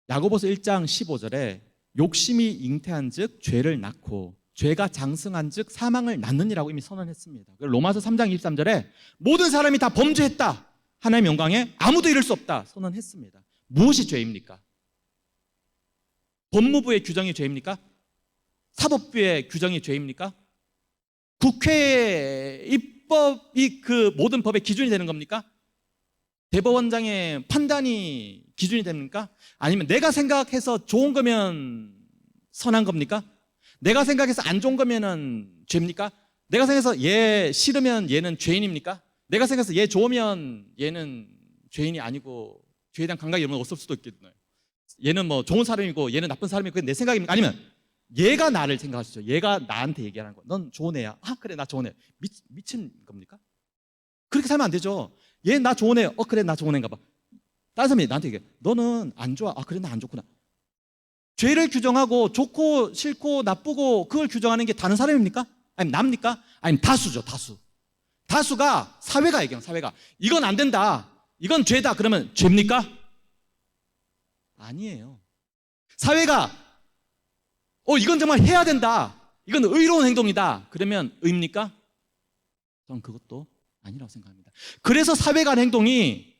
야고보서 1장 15절에 욕심이 잉태한 즉 죄를 낳고 죄가 장승한 즉 사망을 낳느니라고 이미 선언했습니다. 로마서 3장 23절에 모든 사람이 다 범죄했다, 하나님의 영광에 아무도 이를 수 없다 선언했습니다. 무엇이 죄입니까? 법무부의 규정이 죄입니까? 사법부의 규정이 죄입니까? 국회의 입법이 그 모든 법의 기준이 되는 겁니까? 대법원장의 판단이 기준이 됩니까? 아니면 내가 생각해서 좋은 거면 선한 겁니까? 내가 생각해서 안 좋은 거면은 죄입니까? 내가 생각해서 얘 싫으면 얘는 죄인입니까? 내가 생각해서 얘 좋으면 얘는 죄인이 아니고 죄에 대한 감각이 여러분 없을 수도 있겠네요. 얘는 뭐 좋은 사람이고 얘는 나쁜 사람이고 그게 내 생각입니까? 아니면 얘가 나를 생각할 수 있죠. 얘가 나한테 얘기하는 거. 넌 좋은 애야. 아 그래 나 좋은 애. 미친 겁니까? 그렇게 살면 안 되죠. 얘 나 좋은 애. 그래 나 좋은 애인가 봐. 다른 사람이 나한테 얘기해. 너는 안 좋아. 아 그래 나 안 좋구나. 죄를 규정하고 좋고 싫고 나쁘고 그걸 규정하는 게 다른 사람입니까? 아니면 남입니까? 아니면 다수죠. 다수가 사회가 얘기해요. 사회가 이건 안 된다, 이건 죄다 그러면 죄입니까? 아니에요. 사회가 이건 정말 해야 된다, 이건 의로운 행동이다 그러면 의입니까? 저는 그것도 아니라고 생각합니다. 그래서 사회가 한 행동이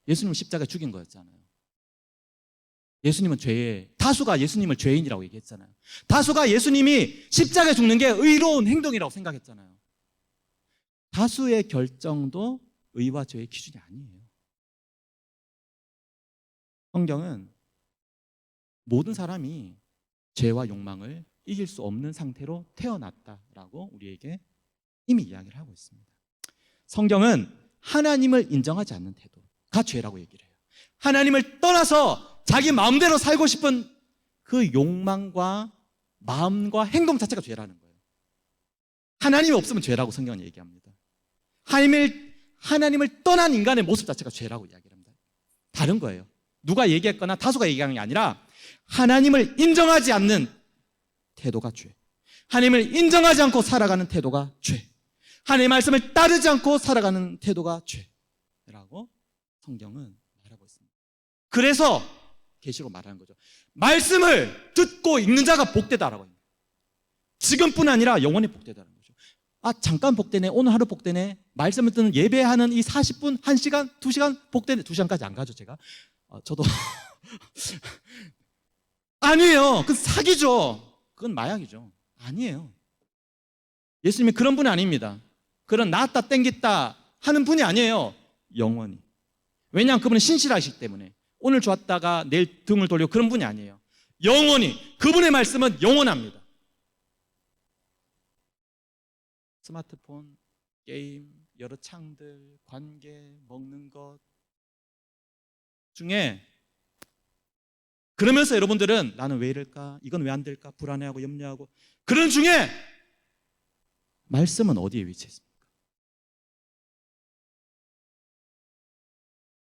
예수님을 십자가에 죽인 거였잖아요. 예수님은 다수가 예수님을 죄인이라고 얘기했잖아요. 다수가 예수님이 십자가에 죽는 게 의로운 행동이라고 생각했잖아요. 다수의 결정도 의와 죄의 기준이 아니에요. 성경은 모든 사람이 죄와 욕망을 이길 수 없는 상태로 태어났다라고 우리에게 이미 이야기를 하고 있습니다. 성경은 하나님을 인정하지 않는 태도가 죄라고 얘기를 해요. 하나님을 떠나서 자기 마음대로 살고 싶은 그 욕망과 마음과 행동 자체가 죄라는 거예요. 하나님이 없으면 죄라고 성경은 얘기합니다. 하나님을 떠난 인간의 모습 자체가 죄라고 이야기합니다. 다른 거예요. 누가 얘기했거나 다수가 얘기하는 게 아니라 하나님을 인정하지 않는 태도가 죄, 하나님을 인정하지 않고 살아가는 태도가 죄, 하나님의 말씀을 따르지 않고 살아가는 태도가 죄라고 성경은 말하고 있습니다. 그래서 계시로 말하는 거죠. 말씀을 듣고 읽는 자가 복되다라고 합니다. 지금뿐 아니라 영원히 복되다는 거죠. 잠깐 복되네, 오늘 하루 복되네, 말씀을 듣는 예배하는 이 40분, 1시간, 2시간 복되네. 2시간까지 안 가죠 제가. 저도 아니에요. 그건 사기죠. 그건 마약이죠. 아니에요. 예수님이 그런 분이 아닙니다. 그런 나았다 땡겼다 하는 분이 아니에요. 영원히. 왜냐하면 그분은 신실하시기 때문에. 오늘 좋았다가 내일 등을 돌려 그런 분이 아니에요. 영원히. 그분의 말씀은 영원합니다. 스마트폰, 게임, 여러 창들, 관계, 먹는 것 중에 그러면서 여러분들은 나는 왜 이럴까? 이건 왜 안 될까? 불안해하고 염려하고 그런 중에 말씀은 어디에 위치했습니까?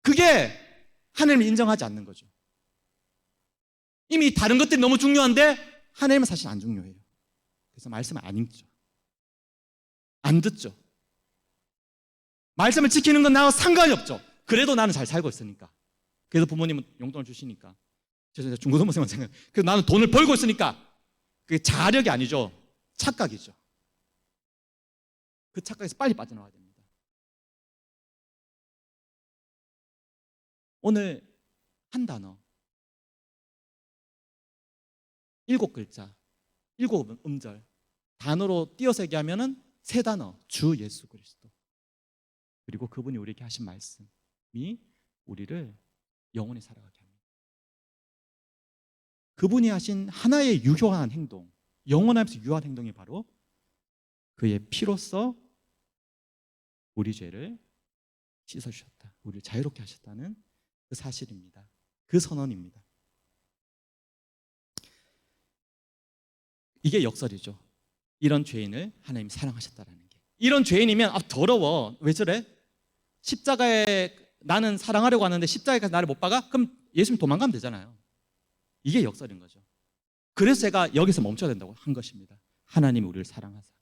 그게 하나님을 인정하지 않는 거죠. 이미 다른 것들이 너무 중요한데 하나님은 사실 안 중요해요. 그래서 말씀을 안 읽죠. 안 듣죠. 말씀을 지키는 건 나와 상관이 없죠. 그래도 나는 잘 살고 있으니까. 그래서 부모님은 용돈을 주시니까. 그래서 중고등부생만 생각. 그래서 나는 돈을 벌고 있으니까. 그게 자력이 아니죠. 착각이죠. 그 착각에서 빨리 빠져나와야 됩니다. 오늘 한 단어, 7글자, 7음절 단어로 띄어서 얘기하면은 3단어, 주 예수 그리스도. 그리고 그분이 우리에게 하신 말씀이 우리를 영원히 살아가게 합니다. 그분이 하신 하나의 유효한 행동, 영원하면서 유효한 행동이 바로 그의 피로써 우리 죄를 씻어주셨다, 우리를 자유롭게 하셨다는 그 사실입니다. 그 선언입니다. 이게 역설이죠. 이런 죄인을 하나님이 사랑하셨다라는 게. 이런 죄인이면 더러워, 왜 저래? 십자가에 나는 사랑하려고 하는데 십자가에 나를 못 박아? 그럼 예수님 도망가면 되잖아요. 이게 역설인 거죠. 그래서 제가 여기서 멈춰야 된다고 한 것입니다. 하나님이 우리를 사랑하사.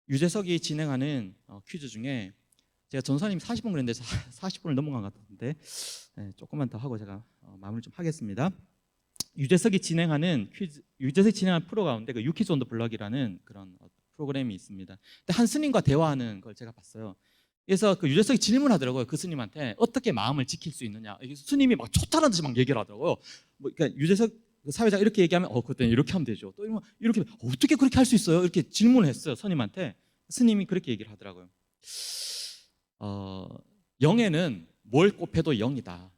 유재석이 진행하는 퀴즈 중에 제가 전선님이 40분 그랬는데 40분을 넘어간 것 같은데 조금만 더 하고 제가 마무리 좀 하겠습니다. 유재석이 진행하는 프로 가운데 그 유키즈 온 더 블럭이라는 그런 프로그램이 있습니다. 근데 한 스님과 대화하는 걸 제가 봤어요. 그래서 그 유재석이 질문하더라고요. 그 스님한테 어떻게 마음을 지킬 수 있느냐. 스님이 막 초탈한 듯이 막 얘기를 하더라고요. 그러니까 유재석 사회자가 이렇게 얘기하면 그때는 이렇게 하면 되죠. 또 이렇게 어떻게 그렇게 할 수 있어요? 이렇게 질문을 했어요. 스님한테. 스님이 그렇게 얘기를 하더라고요. 영에는 뭘 곱해도 영이다.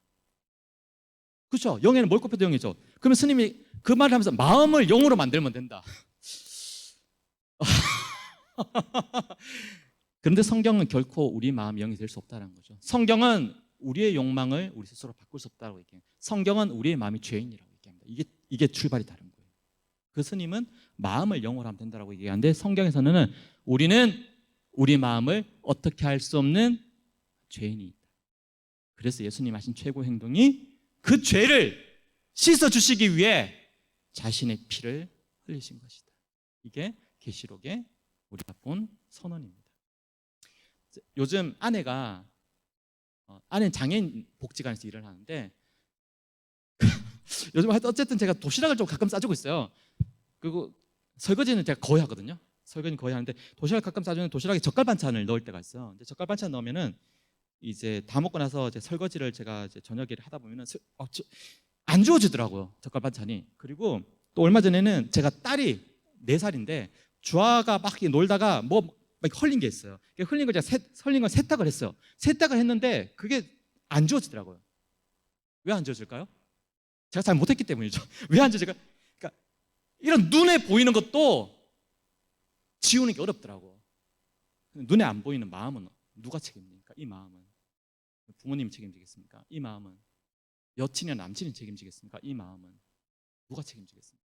그렇죠? 영에는 뭘 곱해도 영이죠. 그러면 스님이 그 말을 하면서 마음을 영으로 만들면 된다. 그런데 성경은 결코 우리 마음이 영이 될 수 없다는 거죠. 성경은 우리의 욕망을 우리 스스로 바꿀 수 없다고 얘기해요. 성경은 우리의 마음이 죄인이라고 얘기합니다. 이게 출발이 다른 거예요. 그 스님은 마음을 영으로 하면 된다고 얘기하는데 성경에서는 우리는 우리 마음을 어떻게 할 수 없는 죄인이 있다. 그래서 예수님 하신 최고 행동이 그 죄를 씻어주시기 위해 자신의 피를 흘리신 것이다. 이게 계시록에 우리가 본 선언입니다. 요즘 아내는 장애인 복지관에서 일을 하는데 요즘 어쨌든 제가 도시락을 좀 가끔 싸주고 있어요. 그리고 설거지는 제가 거의 하거든요. 설거지는 거의 하는데 도시락 가끔 싸주는 도시락에 젓갈 반찬을 넣을 때가 있어요. 근데 젓갈 반찬 넣으면은 이제 다 먹고 나서 이제 설거지를 제가 이제 저녁에 하다 보면은 안 주워지더라고요, 젓갈 반찬이. 그리고 또 얼마 전에는 제가 딸이 4살인데 주아가 막 놀다가 막 흘린 게 있어요. 흘린 걸 제가 흘린 걸 세탁을 했어요. 세탁을 했는데 그게 안 주워지더라고요. 왜 안 주워질까요? 제가 잘 못했기 때문이죠. 왜 안 주워질까요? 그러니까 이런 눈에 보이는 것도 지우는 게 어렵더라고. 눈에 안 보이는 마음은 누가 책임집니까? 이 마음은 부모님이 책임지겠습니까? 이 마음은 여친이나 남친이 책임지겠습니까? 이 마음은 누가 책임지겠습니까?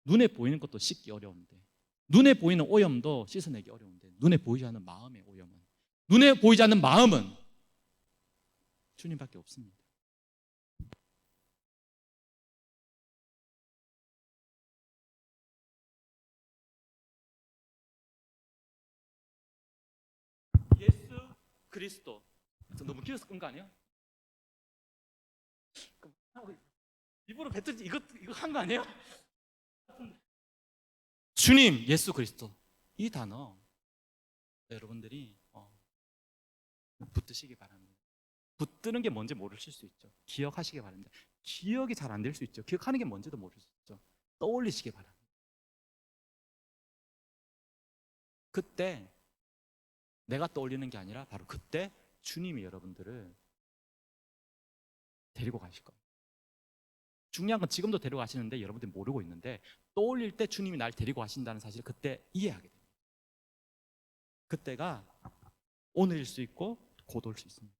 눈에 보이는 것도 씻기 어려운데, 눈에 보이는 오염도 씻어내기 어려운데, 눈에 보이지 않는 마음의 오염은, 눈에 보이지 않는 마음은 주님밖에 없습니다. 예수 그리스도. 너무 길어서 끈 거 아니에요? 입으로 뱉든지 이거 한 거 아니에요? 주님 예수 그리스도, 이 단어 여러분들이 붙드시기 바랍니다. 붙드는 게 뭔지 모르실 수 있죠. 기억하시기 바랍니다. 기억이 잘 안 될 수 있죠. 기억하는 게 뭔지도 모를 수 있죠. 떠올리시기 바랍니다. 그때 내가 떠올리는 게 아니라 바로 그때 주님이 여러분들을 데리고 가실 겁니다. 중요한 건 지금도 데려가시는데 여러분들이 모르고 있는데, 떠올릴 때 주님이 날 데리고 가신다는 사실을 그때 이해하게 됩니다. 그때가 오늘일 수 있고 곧 올 수 있습니다.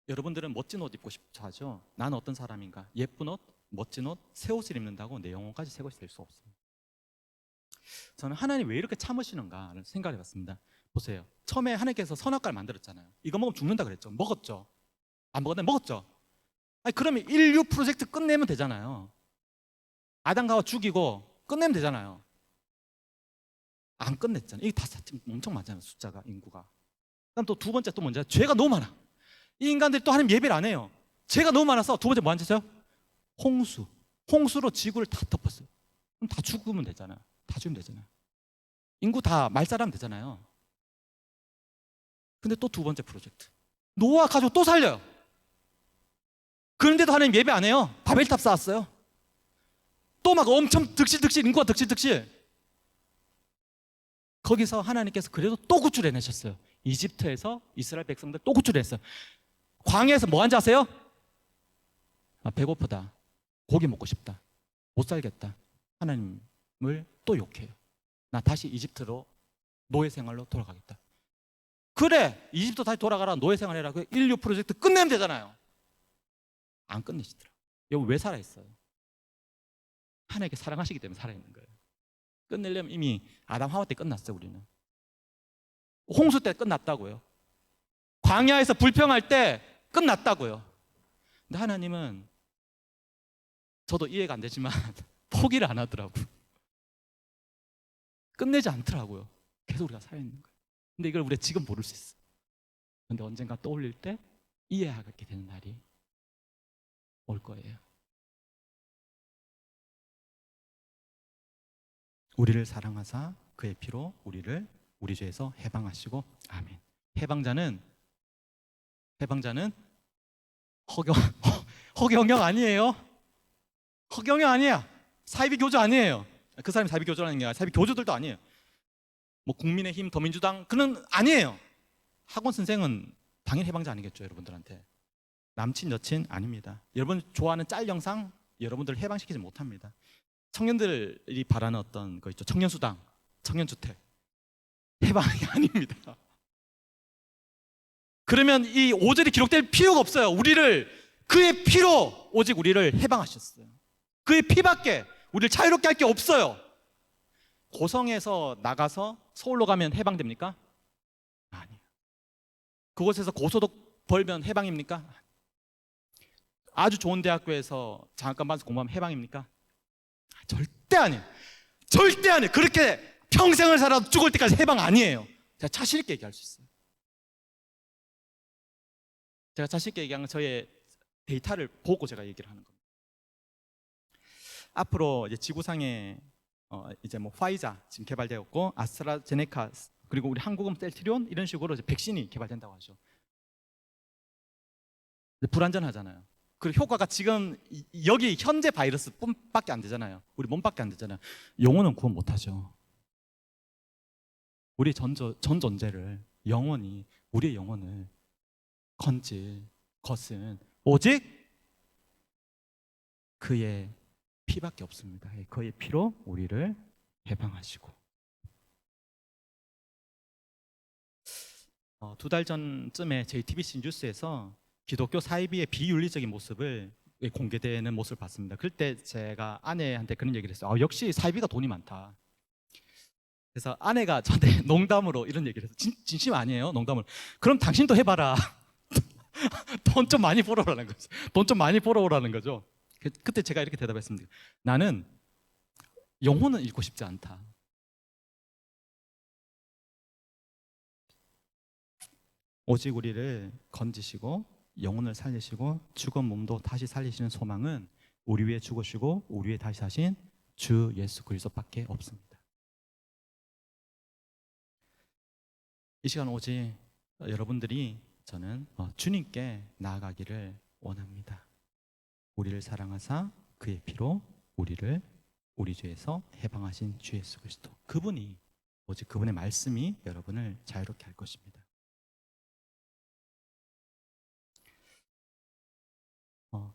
여러분들은 멋진 옷 입고 싶어 하죠. 나는 어떤 사람인가? 예쁜 옷, 멋진 옷, 새 옷을 입는다고 내 영혼까지 새 것이 될 수 없습니다. 저는 하나님 왜 이렇게 참으시는가를 생각해 봤습니다. 보세요. 처음에 하나님께서 선악과를 만들었잖아요. 이거 먹으면 죽는다 그랬죠. 먹었죠. 안 먹었나요? 먹었죠. 아니, 그러면 인류 프로젝트 끝내면 되잖아요. 아담과 하와 죽이고 끝내면 되잖아요. 안 끝냈잖아요. 이게 다 지금 엄청 많잖아요, 숫자가, 인구가. 그다음 또 두 번째 또 뭔지 알아요? 죄가 너무 많아. 이 인간들이 또 하나님 예배를 안 해요. 죄가 너무 많아서 두 번째 뭐 하는지 아세요? 홍수로 지구를 다 덮었어요. 그럼 다 죽으면 되잖아요. 다 죽으면 되잖아요. 인구 다 말살하면 되잖아요. 근데 또 두 번째 프로젝트, 노아 가족 또 살려요. 그런데도 하나님 예배 안 해요. 바벨탑 쌓았어요. 또 막 엄청 득실득실, 인구가 득실득실. 거기서 하나님께서 그래도 또 구출해내셨어요. 이집트에서 이스라엘 백성들 또 구출했어요. 광야에서 뭐 한지 아세요? 배고프다, 고기 먹고 싶다, 못 살겠다. 하나님을 또 욕해요. 나 다시 이집트로 노예 생활로 돌아가겠다. 그래, 이집트 다시 돌아가라, 노예 생활해라. 그 인류 프로젝트 끝내면 되잖아요. 안 끝내시더라고요. 여러분 왜 살아있어요? 하나님께 사랑하시기 때문에 살아있는 거예요. 끝내려면 이미 아담 하와 때 끝났어요. 우리는 홍수 때 끝났다고요. 광야에서 불평할 때 끝났다고요. 근데 하나님은, 저도 이해가 안 되지만 포기를 안 하더라고요. 끝내지 않더라고요. 계속 우리가 살아있는 거예요. 근데 이걸 우리가 지금 모를 수 있어요. 근데 언젠가 떠올릴 때 이해하게 되는 날이 올 거예요. 우리를 사랑하사 그의 피로 우리를 우리 죄에서 해방하시고. 아멘. 해방자는 허경영 아니에요. 허경영 아니야. 사이비 교주 아니에요. 그 사람이 사이비 교주라는 게 아니라 사이비 교주들도 아니에요. 뭐 국민의힘, 더민주당 그는 아니에요. 학원 선생은 당연히 해방자 아니겠죠, 여러분들한테. 남친, 여친 아닙니다. 여러분 좋아하는 짤 영상 여러분들을 해방시키지 못합니다. 청년들이 바라는 어떤 거 있죠, 청년수당, 청년주택, 해방이 아닙니다. 그러면 이 5절이 기록될 필요가 없어요. 우리를 그의 피로 오직 우리를 해방하셨어요. 그의 피밖에 우리를 자유롭게 할 게 없어요. 고성에서 나가서 서울로 가면 해방됩니까? 아니에요. 그곳에서 고소득 벌면 해방입니까? 아주 좋은 대학교에서 장학금 받아서 공부하면 해방입니까? 절대 아니에요. 절대 아니에요. 그렇게 평생을 살아도 죽을 때까지 해방 아니에요. 제가 자신 있게 얘기할 수 있어요. 제가 자신 있게 얘기한 건 저의 데이터를 보고 제가 얘기를 하는 겁니다. 앞으로 이제 지구상에 이제 뭐 화이자 지금 개발되었고, 아스트라제네카, 그리고 우리 한국은 셀트리온, 이런 식으로 이제 백신이 개발된다고 하죠. 불안전하잖아요. 그리고 효과가 지금 여기 현재 바이러스 뿐밖에 안 되잖아요. 우리 몸밖에 안 되잖아요. 영혼은 구원 못하죠. 우리 전 존재를, 영원히 우리의 영혼을 건질 것은 오직 그의 피밖에 없습니다. 그의 피로 우리를 해방하시고. 2달 전쯤에 JTBC 뉴스에서 기독교 사이비의 비윤리적인 모습을 공개되는 모습을 봤습니다. 그때 제가 아내한테 그런 얘기를 했어요. 역시 사이비가 돈이 많다. 그래서 아내가 저한테 농담으로 이런 얘기를 했어요. 진심 아니에요, 농담으로. 그럼 당신도 해봐라. 돈 좀 많이 벌어오라는 거죠. 돈 좀 많이 벌어오라는 거죠. 그때 제가 이렇게 대답했습니다. 나는 영혼은 잃고 싶지 않다. 오직 우리를 건지시고 영혼을 살리시고 죽은 몸도 다시 살리시는 소망은 우리 위에 죽으시고 우리 위에 다시 사신 주 예수 그리스도밖에 없습니다. 이 시간 오직 여러분들이, 저는 주님께 나아가기를 원합니다. 우리를 사랑하사 그의 피로 우리를 우리 죄에서 해방하신 주 예수 그리스도, 그분이, 오직 그분의 말씀이 여러분을 자유롭게 할 것입니다.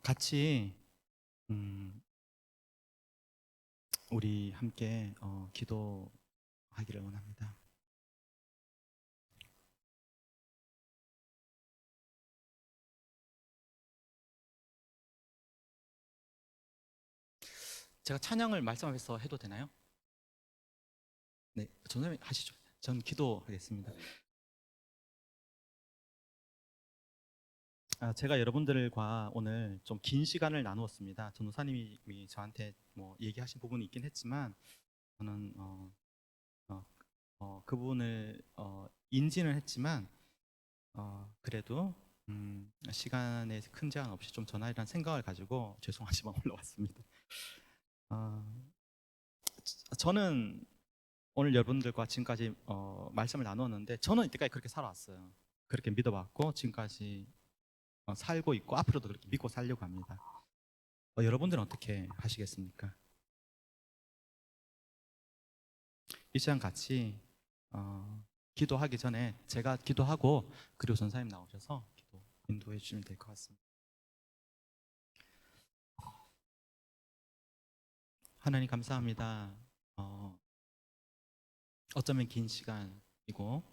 같이 우리 함께 기도하기를 원합니다. 제가 찬양을 말씀 앞에서 해도 되나요? 네, 전사님 하시죠. 전 기도하겠습니다. 제가 여러분들과 오늘 좀 긴 시간을 나누었습니다. 전도사님이 저한테 뭐 얘기하신 부분이 있긴 했지만, 저는 그 부분을 인지는 했지만 그래도 시간에 큰 제한 없이 좀 전하리라는 생각을 가지고 죄송하지만 올라왔습니다. 저는 오늘 여러분들과 지금까지 말씀을 나눴는데 저는 이때까지 그렇게 살아왔어요. 그렇게 믿어왔고 지금까지 살고 있고 앞으로도 그렇게 믿고 살려고 합니다. 여러분들은 어떻게 하시겠습니까? 이 시간 같이 기도하기 전에 제가 기도하고 그리고 전사님 나오셔서 기도 인도해 주시면 될 것 같습니다. 하나님 감사합니다. 어쩌면 긴 시간이고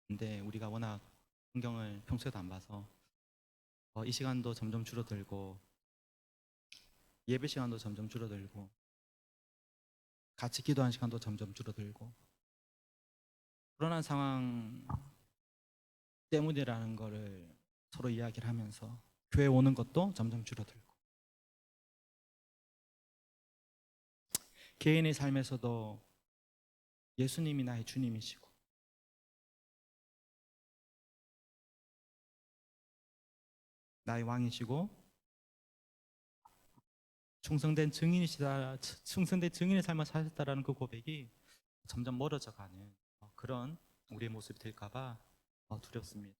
근데 우리가 워낙 성경을 평소에도 안 봐서 이 시간도 점점 줄어들고 예배 시간도 점점 줄어들고 같이 기도하는 시간도 점점 줄어들고 불안한 상황 때문이라는 거를 서로 이야기를 하면서 교회 오는 것도 점점 줄어들고 개인의 삶에서도 예수님이 나의 주님이시고 나의 왕이시고 충성된 증인의 삶을 사셨다라는 그 고백이 점점 멀어져 가는 그런 우리의 모습이 될까봐 두렵습니다.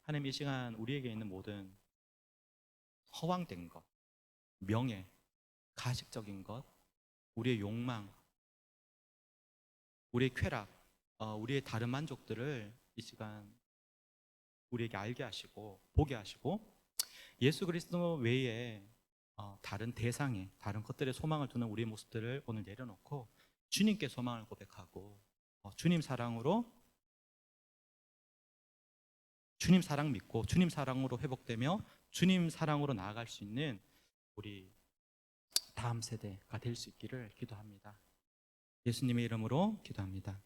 하나님 이 시간 우리에게 있는 모든 허황된 것, 명예, 가식적인 것, 우리의 욕망, 우리의 쾌락, 우리의 다른 만족들을 이 시간 우리에게 알게 하시고 보게 하시고 예수 그리스도 외에 다른 대상에 다른 것들의 소망을 두는 우리의 모습들을 오늘 내려놓고 주님께 소망을 고백하고 주님 사랑으로 주님 사랑 믿고 주님 사랑으로 회복되며 주님 사랑으로 나아갈 수 있는 우리 다음 세대가 될 수 있기를 기도합니다. 예수님의 이름으로 기도합니다.